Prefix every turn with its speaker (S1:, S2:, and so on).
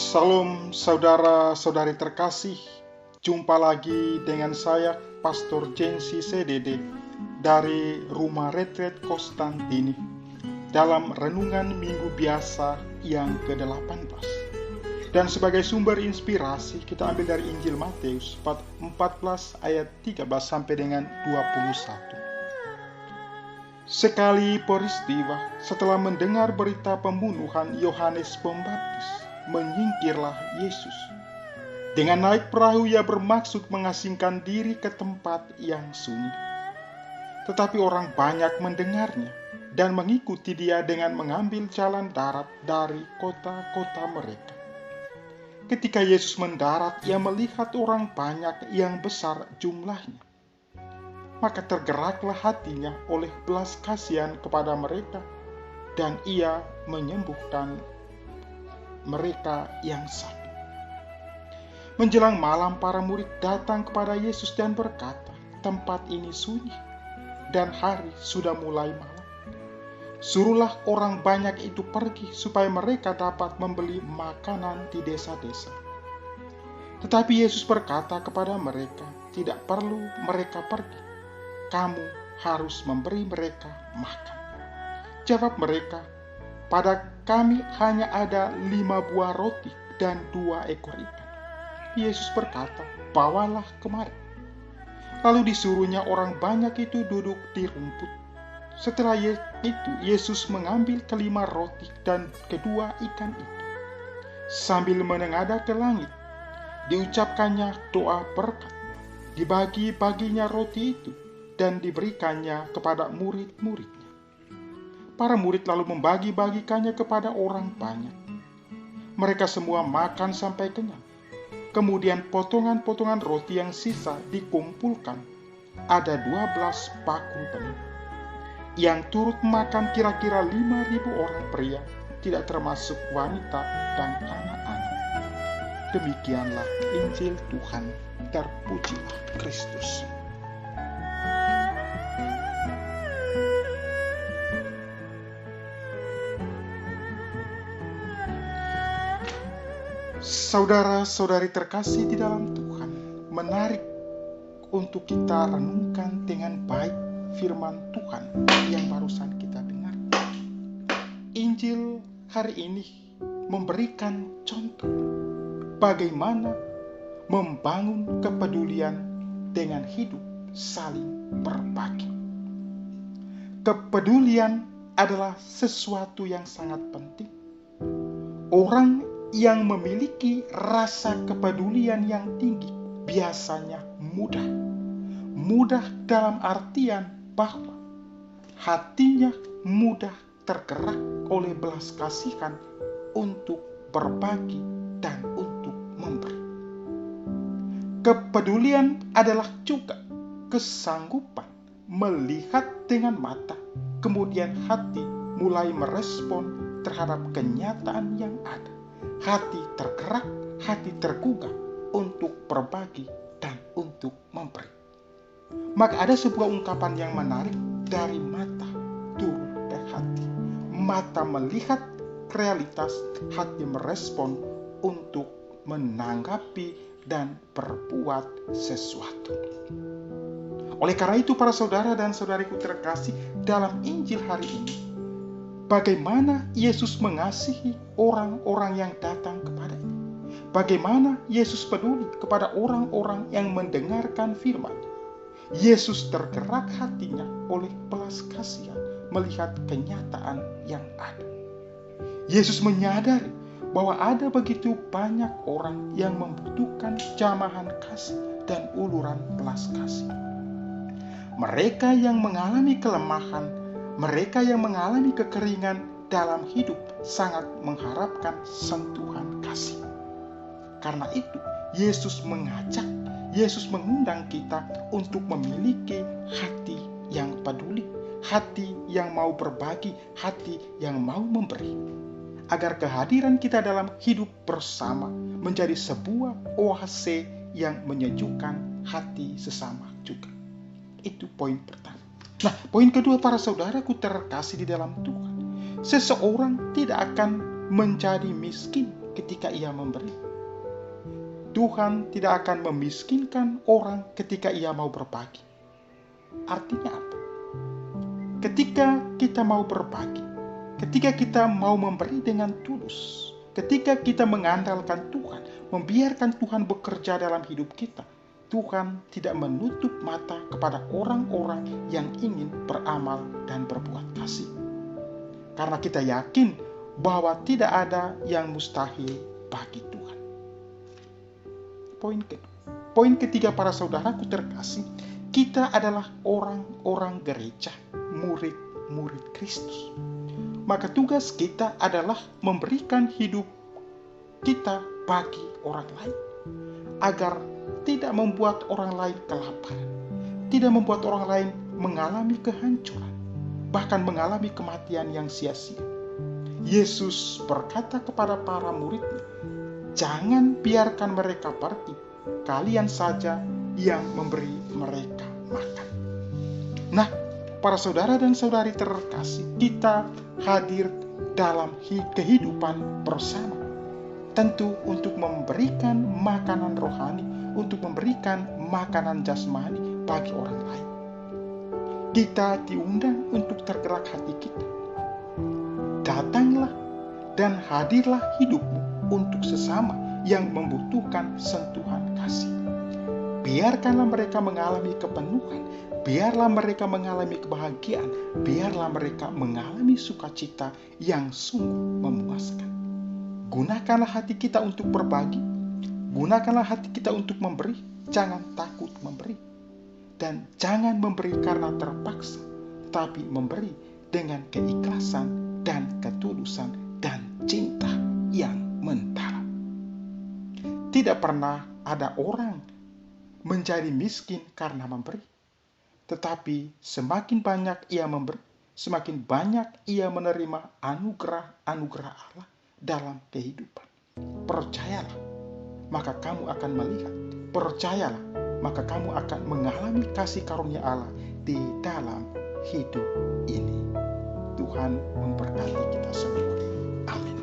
S1: Salam saudara-saudari terkasih, jumpa lagi dengan saya Pastor Jensi CDD dari Rumah Retret Konstantini dalam Renungan Minggu Biasa yang ke-18. Dan sebagai sumber inspirasi kita ambil dari Injil Matius 14 ayat 13 sampai dengan 21. Sekali peristiwa setelah mendengar berita pembunuhan Yohanes Pembaptis, menyingkirlah Yesus. Dengan naik perahu ia bermaksud mengasingkan diri ke tempat yang sunyi. Tetapi orang banyak mendengarnya dan mengikuti dia dengan mengambil jalan darat dari kota-kota mereka. Ketika Yesus mendarat, ia melihat orang banyak yang besar jumlahnya. Maka tergeraklah hatinya oleh belas kasihan kepada mereka, dan ia menyembuhkan mereka yang sakit. Menjelang malam, para murid datang kepada Yesus dan berkata, "Tempat ini sunyi, dan hari sudah mulai malam. Suruhlah orang banyak itu pergi, supaya mereka dapat membeli makanan di desa-desa." Tetapi Yesus berkata kepada mereka, "Tidak perlu mereka pergi. Kamu harus memberi mereka makan." Jawab mereka, "Pada kami hanya ada 5 buah roti dan 2 ekor ikan." Yesus berkata, "Bawalah kemari." Lalu disuruhnya orang banyak itu duduk di rumput. Setelah itu, Yesus mengambil kelima roti dan kedua ikan itu. Sambil menengadah ke langit, diucapkannya doa berkat. Dibagi-baginya roti itu dan diberikannya kepada murid-muridnya. Para murid lalu membagi-bagikannya kepada orang banyak. Mereka semua makan sampai kenyang. Kemudian potongan-potongan roti yang sisa dikumpulkan. Ada 12 bakul penuh. Yang turut makan kira-kira 5.000 orang pria, tidak termasuk wanita dan anak-anak. Demikianlah Injil Tuhan. Terpujilah Kristus. Saudara-saudari terkasih di dalam Tuhan, menarik untuk kita renungkan dengan baik firman Tuhan yang barusan kita dengar. Injil hari ini memberikan contoh bagaimana membangun kepedulian dengan hidup saling berbagi. Kepedulian adalah sesuatu yang sangat penting. Orang yang memiliki rasa kepedulian yang tinggi biasanya mudah dalam artian bahwa hatinya mudah tergerak oleh belas kasihan untuk berbagi dan untuk memberi. Kepedulian adalah juga kesanggupan melihat dengan mata, kemudian hati mulai merespon terhadap kenyataan yang ada. Hati tergerak, hati tergugah untuk berbagi dan untuk memberi. Maka ada sebuah ungkapan yang menarik dari mata turun ke hati. Mata melihat realitas, hati merespon untuk menanggapi dan berbuat sesuatu. Oleh karena itu, para saudara dan saudariku terkasih, dalam Injil hari ini, bagaimana Yesus mengasihi orang-orang yang datang kepada-Nya. Bagaimana Yesus peduli kepada orang-orang yang mendengarkan firman. Yesus tergerak hatinya oleh belas kasihan melihat kenyataan yang ada. Yesus menyadari bahwa ada begitu banyak orang yang membutuhkan jamahan kasih dan uluran belas kasih. Mereka yang mengalami kelemahan, mereka yang mengalami kekeringan dalam hidup sangat mengharapkan sentuhan kasih. Karena itu, Yesus mengundang kita untuk memiliki hati yang peduli, hati yang mau berbagi, hati yang mau memberi. Agar kehadiran kita dalam hidup bersama menjadi sebuah oase yang menyejukkan hati sesama juga. Itu poin pertama. Nah, poin kedua, para saudaraku terkasih di dalam Tuhan. Seseorang tidak akan menjadi miskin ketika ia memberi. Tuhan tidak akan memiskinkan orang ketika ia mau berbagi. Artinya apa? Ketika kita mau berbagi, ketika kita mau memberi dengan tulus, ketika kita mengandalkan Tuhan, membiarkan Tuhan bekerja dalam hidup kita, Tuhan tidak menutup mata kepada orang-orang yang ingin beramal dan berbuat kasih. Karena kita yakin bahwa tidak ada yang mustahil bagi Tuhan. Poin ketiga, para saudaraku terkasih, kita adalah orang-orang gereja, murid-murid Kristus. Maka tugas kita adalah memberikan hidup kita bagi orang lain, agar tidak membuat orang lain kelaparan, tidak membuat orang lain mengalami kehancuran, bahkan mengalami kematian yang sia-sia. Yesus berkata kepada para muridnya, "Jangan biarkan mereka pergi, kalian saja yang memberi mereka makan." Nah, para saudara dan saudari terkasih, kita hadir dalam kehidupan bersama, tentu untuk memberikan makanan rohani, untuk memberikan makanan jasmani bagi orang lain. Kita diundang untuk tergerak hati kita. Datanglah dan hadirlah hidupmu untuk sesama yang membutuhkan sentuhan kasih. Biarkanlah mereka mengalami kepenuhan, biarlah mereka mengalami kebahagiaan, biarlah mereka mengalami sukacita yang sungguh memuaskan. Gunakanlah hati kita untuk berbagi, gunakanlah hati kita untuk memberi, jangan takut memberi. Dan jangan memberi karena terpaksa, tapi memberi dengan keikhlasan dan ketulusan dan cinta yang mendalam. Tidak pernah ada orang menjadi miskin karena memberi, tetapi semakin banyak ia memberi, semakin banyak ia menerima anugerah-anugerah Allah dalam kehidupan. Percayalah, maka kamu akan melihat. Percayalah, maka kamu akan mengalami kasih karunia Allah di dalam hidup ini. Tuhan memberkati kita semua. Amin.